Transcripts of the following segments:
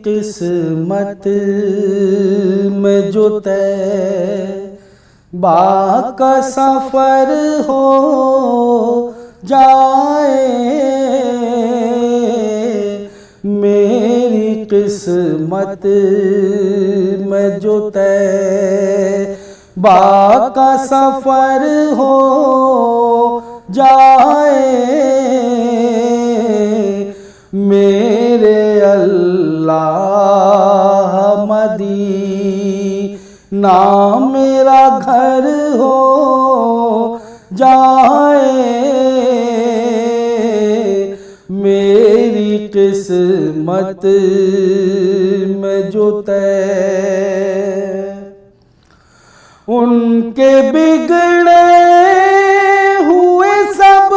किस्मत में जो तय बाका सफर हो जाए, मेरी किस्मत में जो तय बाका सफर हो जाए, मेरे अल्लाह मदीना मेरा घर हो जाए, मेरी किस्मत में जो तय उनके बिगड़े हुए सब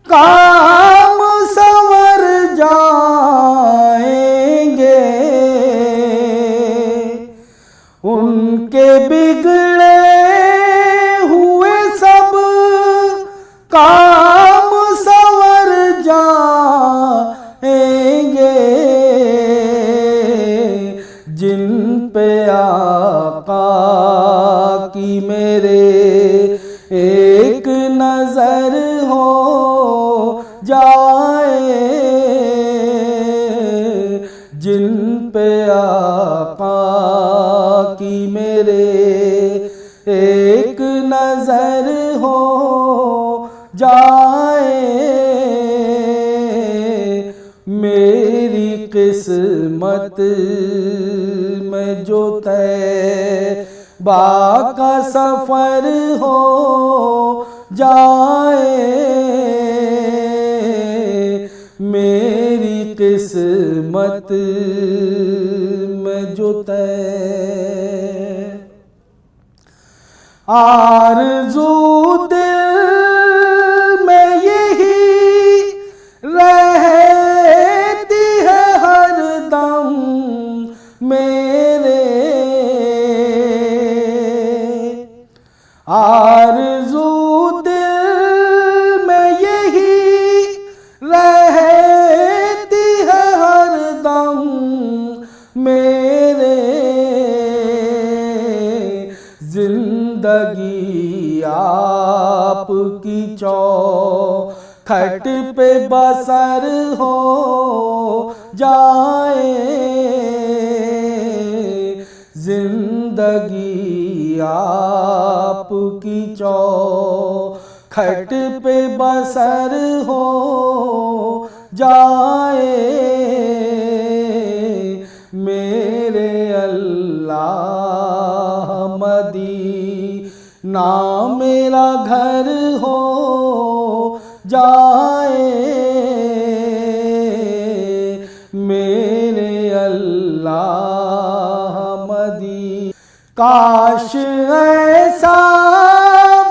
काम संवर जाएंगे, उनके बिगड़े हुए सब काम संवर जाएंगे, जिन पे आका की मेरे एक नजर हो जाए, जिन पे आका की मेरे एक नजर हो जाए, मेरी किस्मत में जो तय बाका सफर हो जाए, मेरी किस्मत में जो तय आरज़ू दिल में यही रहती है हरदम मेरे, आरज़ू दिल में यही रहती है हरदम मेरे, जिंदगी आपकी चौखट पे बसर हो जाए, जिंदगी आपकी चौखट पे बसर हो जाए, मेरे अल्लाह मदीना मेरा घर हो जाए, मेरे अल्लाह मदीना काश ऐसा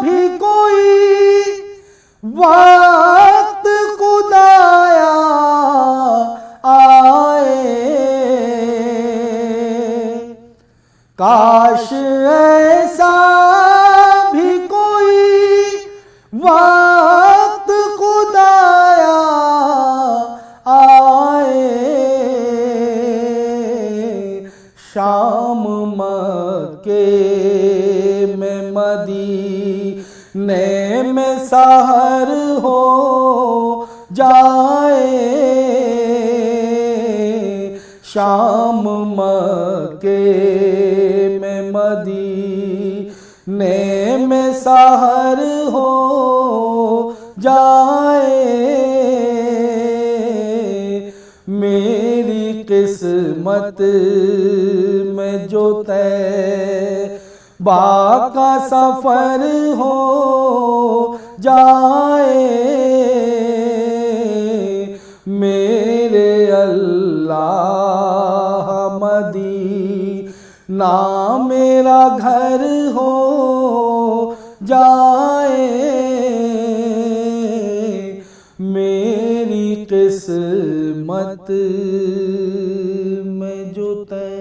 भी कोई वक्त खुदाया आए, काश ऐसा भी कोई वक्त खुदाया आए, शाम मक्के में मदीने में सहर हो जाए, शाम मक्के में मदीने में सहर हो जाए, मेरी किस्मत में जो तय बाका सफर हो जाए, मेरे अल्लाह मदीना मेरा घर हो जाए, मेरी किस्मत में जो तय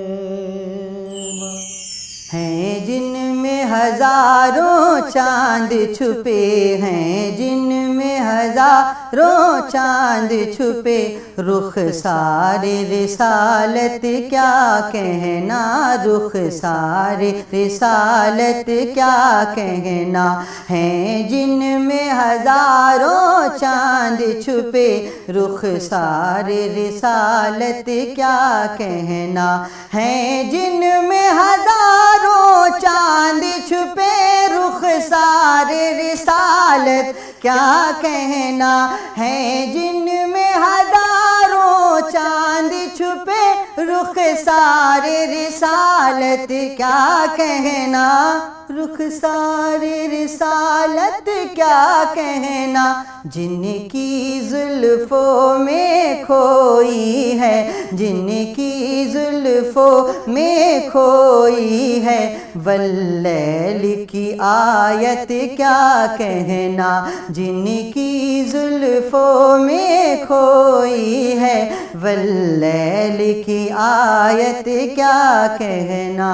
हैं जिनमें हजारों चांद छुपे हैं, जिनमें हजारों चांद छुपे, रुख सारे रिसालत क्या कहना, रुख सारे रिसालत क्या कहना। हैं जिनमें हजारों चांद छुपे, रुख सारे रिसालत क्या कहना। हैं जिनमें हजारों चांद छुपे, रुख सारे रिसालत क्या कहना। हैं जिनमें हजारों चांद छुपे, रुख सारे रिसालत क्या कहना, रुख सारे रिसालत क्या कहना। जिनकी जुल्फों में खोई है, जिनकी जुल्फों में खोई है, वल्लैल की आयत क्या कहना। जिनकी जुल्फों में खोई है, वल्लैल की आयत क्या कहना।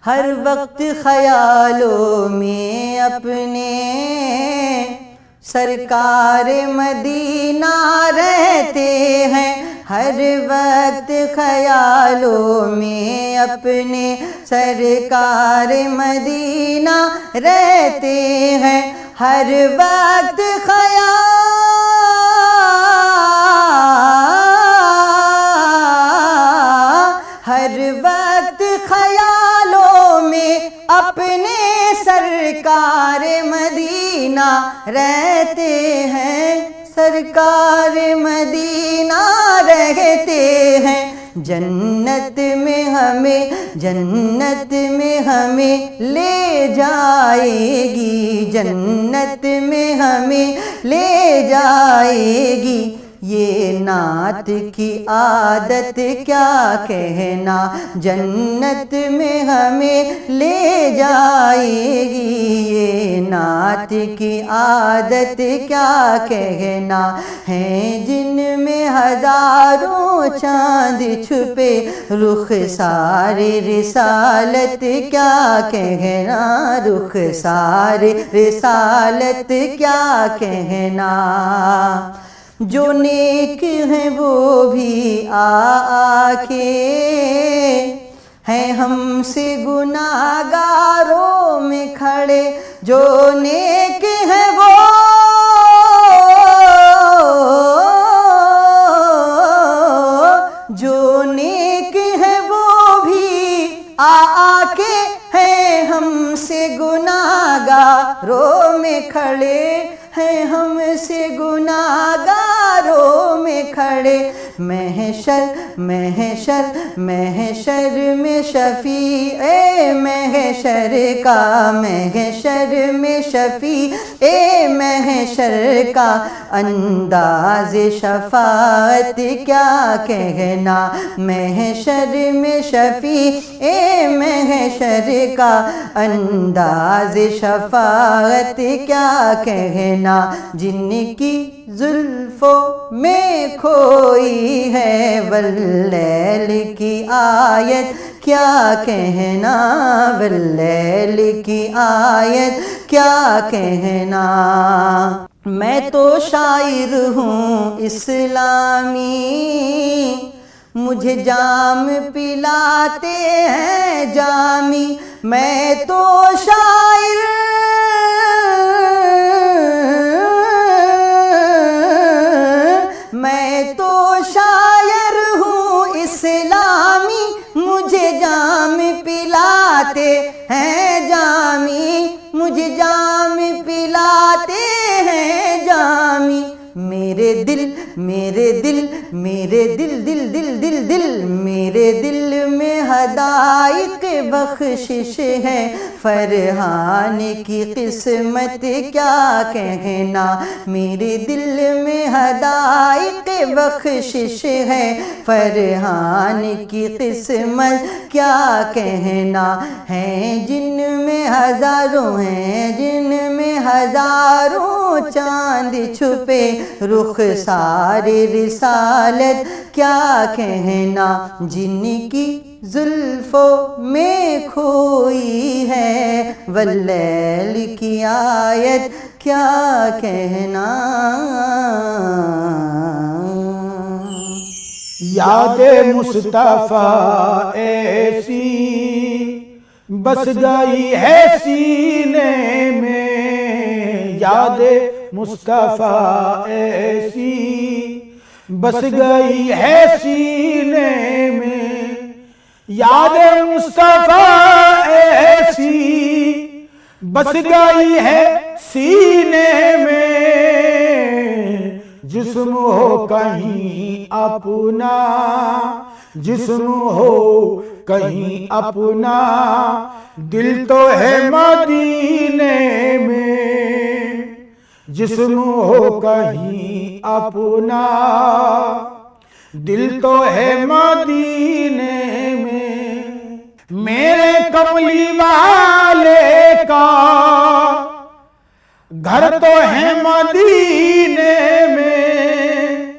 हर वक्त ख्यालों में अपने सरकार मदीना रहते हैं, हर वक्त ख्यालों में अपने सरकार मदीना रहते हैं, हर वक्त हर वक्त ख्यालों में अपने सरकार मदीना रहते हैं, सरकार मदीना रहते हैं। जन्नत में हमें, जन्नत में हमें ले जाएगी, जन्नत में हमें ले जाएगी। ये नात की आदत क्या कहना, जन्नत में हमें ले जाएगी। ये नात की आदत क्या कहना। हैं जिनमें हजारों चांद छुपे, रुख सारे रिसालत क्या कहना, रुख सारे रिसालत क्या कहना। जो नेक हैं वो भी आके हैं हमसे गुनाहगारों में खड़े, जो नेक हैं वो जो नेक हैं वो भी आके हैं हमसे गुनाहगारों में खड़े, हैं हमसे गुनाहगारों में खड़े। महशर महशर महशर में शफी ए महशर का, महशर में शफी ए महशर का, अंदाज शफाअत क्या कहना। महशर में शफी ए महशर का, अंदाज शफाअत क्या कहना। जिनकी जुल्फों में खोई है, वल्लैल की आयत क्या कहना, वल्लैल की आयत क्या कहना। मैं तो शायर हूँ इस्लामी, मुझे जाम पिलाते हैं जामी। मैं तो शायर मैं तो शायर हूँ इस्लामी, मुझे जाम पिलाते हैं जामी, मुझे जाम पिलाते हैं जामी। मेरे दिल मेरे दिल मेरे दिल दिल दिल दिल दिल मेरे दिल में हदाइक बख्शिश है। फरहान की किस्मत क्या कहना, मेरे दिल में हदाइक बख्शिश है। फरहान की किस्मत क्या कहना। हैं जिनमें हजारों हैं, जिनमें हजारों चांद छुपे, रुख सारे रिसालत क्या कहना। जिनकी जुल्फों में खोई है, वल्लैल की आयत क्या कहना। यादे मुस्तफा ऐसी बस गई है सीने में, यादे मुस्तफा ऐसी बस गई है सीने में, यादे मुस्तफा ऐसी बस गई है सीने में। जिस्म हो कहीं अपना, जिस्म हो कहीं अपना, दिल तो है मदीने में। जिस्म हो कहीं अपना, दिल तो है मदीने में। मेरे कमली वाले का घर तो है मदीने में,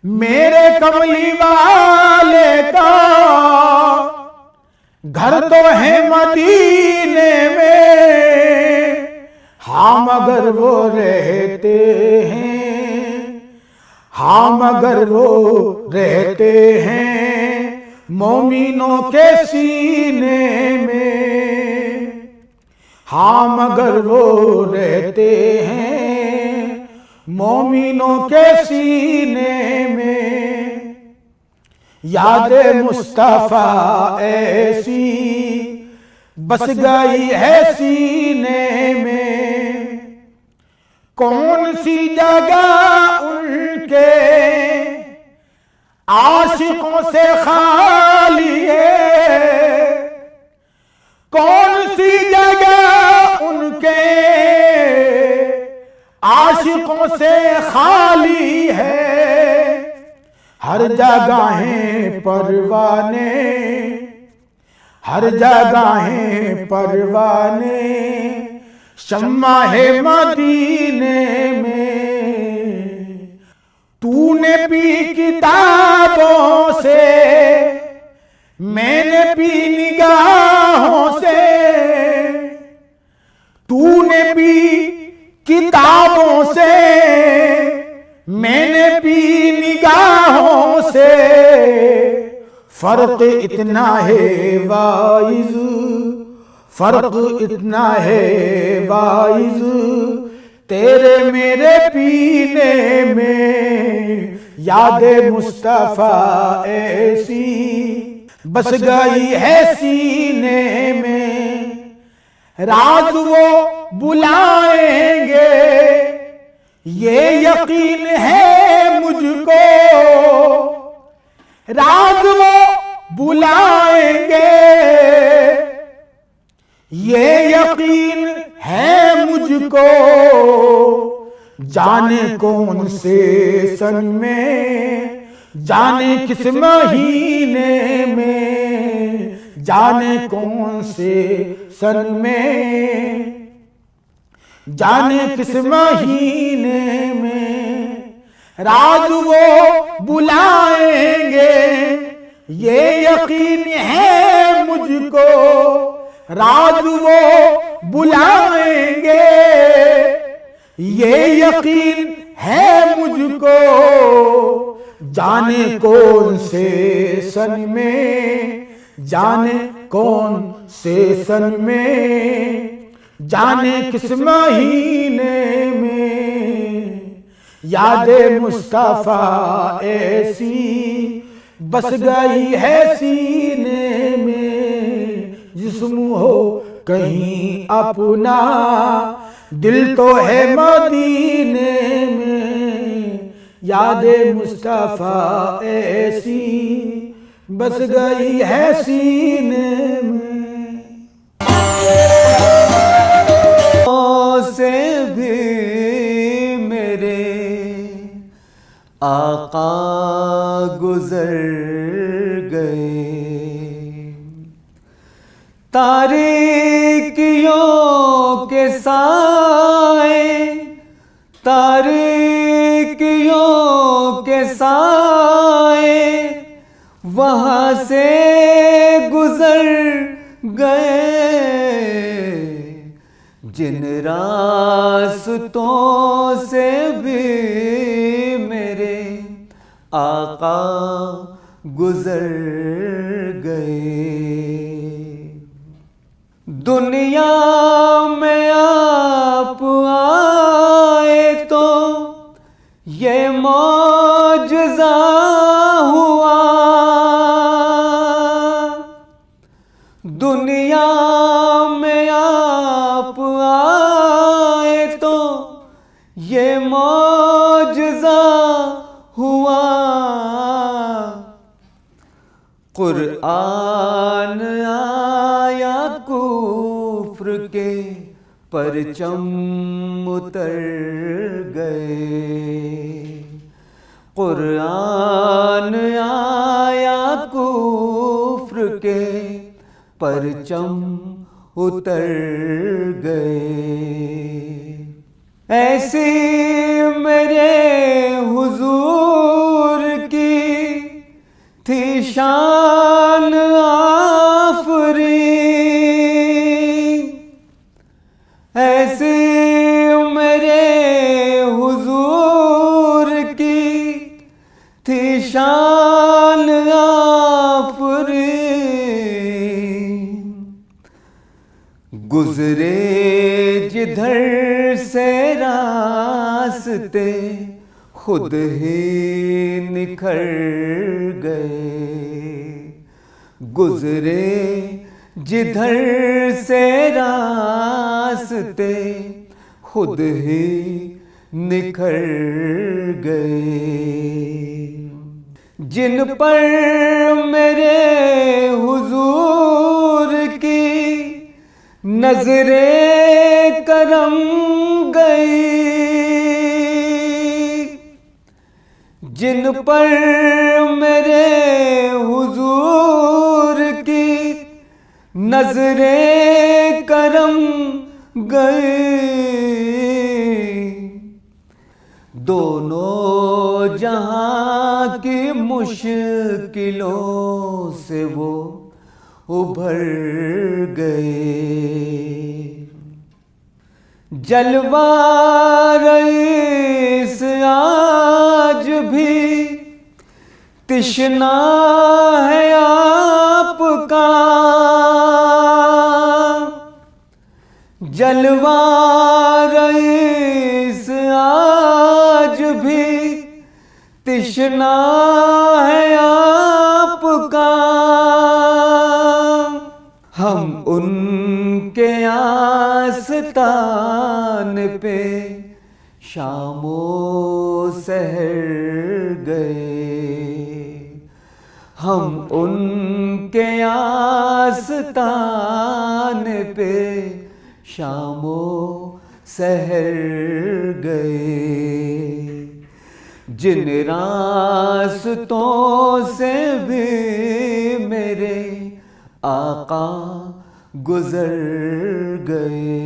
मेरे कमली वाले का घर तो है मदीने में। हाँ मगर वो रहते हैं, हाँ मगर वो रहते हैं मोमिनों के सीने में। हाँ मगर वो रहते हैं मोमिनों के सीने में। यादे मुस्तफा ऐसी बस गई है सीने में। कौन सी जगह उनके आशिकों से खाली है, कौन सी जगह उनके आशिकों से खाली है। हर जगहें परवाने, हर जगहें परवाने, शम्मा है मदीने में। तूने पी किताबों से, मैंने पी निगाहों से, तूने पी किताबों से, मैंने पी निगाहों से। फर्क इतना है वाइज, फर्क इतना है वाइज, तेरे मेरे पीने में। यादे मुस्तफा ऐसी बस गई है सीने में। राज वो बुलाएंगे ये यकीन है मुझको, राज वो बुलाएंगे ये यकीन है मुझको। जाने कौन से सन में, जाने किस महीने में, जाने कौन से सन में, जाने किस महीने में। राज वो बुलाएंगे ये यकीन है मुझको, राज वो बुलाएंगे ये यकीन है मुझको। जाने कौन से सन में, जाने कौन से सन में, जाने किस महीने में। यादे मुस्तफा ऐसी बस गई है सीने में। जिस्म हो कहीं अपना, दिल तो है मदीने में। यादे मुस्तफा ऐसी बस गई है सीने में। से भी मेरे आका गुजर गए, तारीकियों के साए, तारीकियों के साए वहाँ से गुजर गए। जिन रास्तों से भी मेरे आका गुजर गए। दुनिया में आप आए तो ये मौजज़ा हुआ। दुनिया में आप आए तो ये मौजज़ा हुआ। कुरआन आया कुफ्र के परचम उतर गए। कुरआन आया कुफ्र के परचम उतर गए। ऐसी मेरे हुजूर की थी शान आफरी। ऐसी मेरे हुजूर की थी शान आफरी। गुजरे जिधर से रास्ते खुद ही निखर गए। गुजरे जिधर से रास्ते खुद ही निखर गए। जिन पर मेरे हुजूर की नजरे करम गई। जिन पर मेरे हुजूर की नजरे करम गई। दोनों जहां की मुश्किलों से वो उभर गए। जलवा रईस आज भी तिश्ना है आपका। जलवा रईस आज भी तिश्ना है आपका। हम उनके आस्तान पे शामो सहर गए। हम उनके आस्तान पे शामो सहर गए। जिन रास्तों से भी मेरे आका गुजर गए।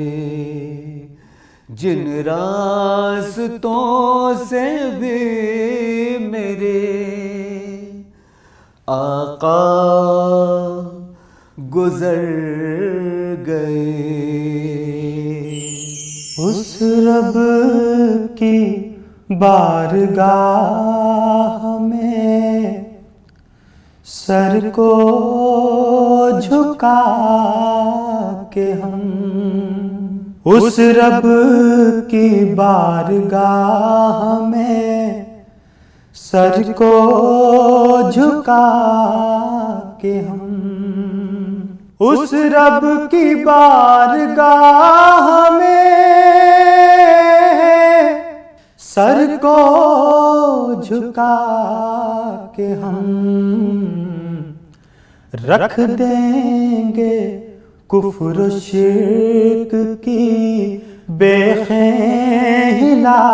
जिन रास्तों से भी मेरे आका गुजर गए। उस रब की बारगाह में सर को झुका के हम, उस रब की बारगाह में सर को झुका के हम, उस रब की बारगाह में सर को झुका के हम रख देंगे कुफ्र शिर्क की बेखें हिला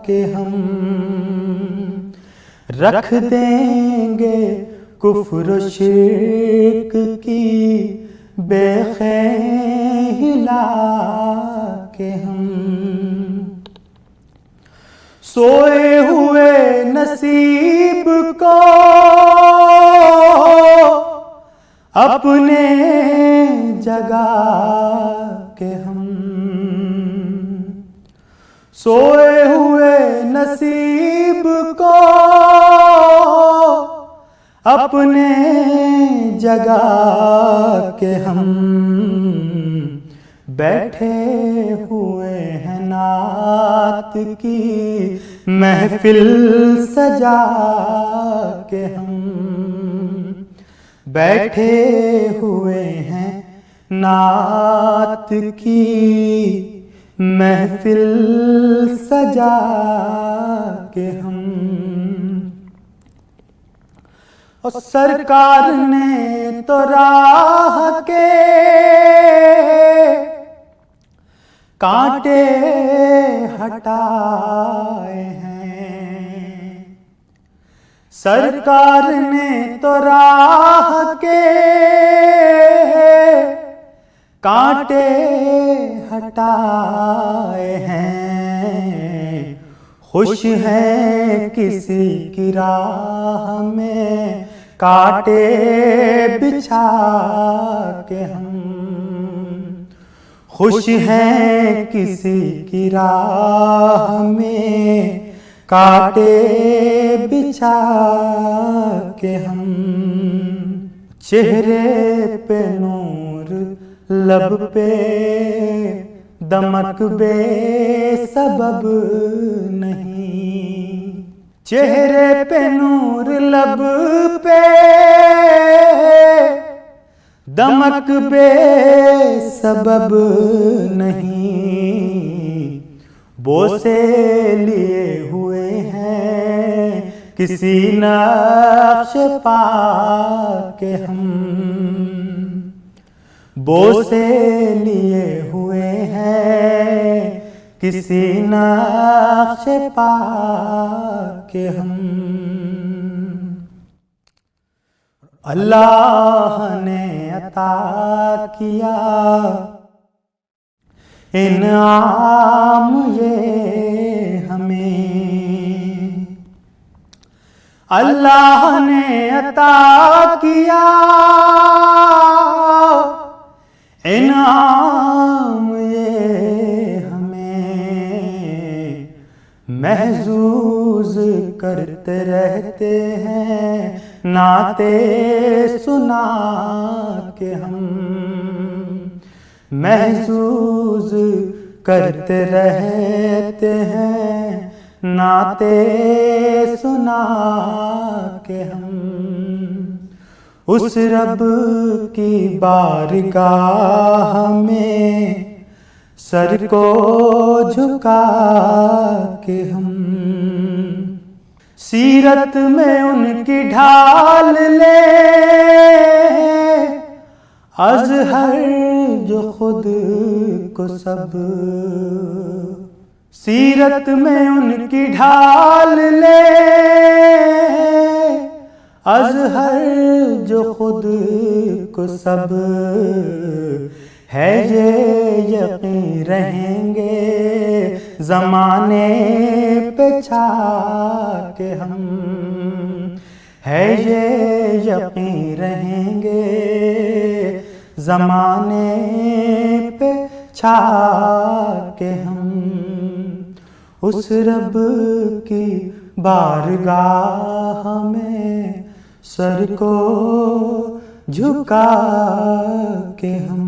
के हम रख देंगे कुफ्र शिर्क की बेखें हिला के हम सोए हुए नसीब को अपने जगा के हम सोए हुए नसीब को अपने जगा के हम बैठे हुए हैं नात की महफिल सजा के हम बैठे हुए हैं नात की महफिल सजा के हम। और सरकार ने तो राह के कांटे हटाए हैं, सरकार ने तो राह के कांटे हटाए हैं। खुश है किसी की राह में कांटे बिछा के हम, खुश है किसी की राह में कांटे बिछा के हम। चेहरे पे नूर लब पे दमक बेसबब नहीं, चेहरे पे नूर लब पे दमक बेसबब नहीं। बोसे लिए हुए हैं किसी नक्श पा के हम, बोसे लिए हुए हैं किसी नक्श पा के हम। अल्लाह ने अता किया इनाम ये हमें, अल्लाह ने अता किया इनाम ये हमें। महजूज करते रहते हैं नाते सुना के हम, महसूस करते रहते हैं नाते सुना के हम। उस रब की बारगाह में सर को झुका के हम, सीरत में उनकी ढाल ले अज़हर जो खुद को सब, सीरत में उनकी ढाल ले अज़हर जो खुद को सब। है ये यकीन रहेंगे ज़माने पे छा के हम, है ये यकीन रहेंगे ज़माने पे छा के हम। उस रब की बारगाह में सर को झुका के हम।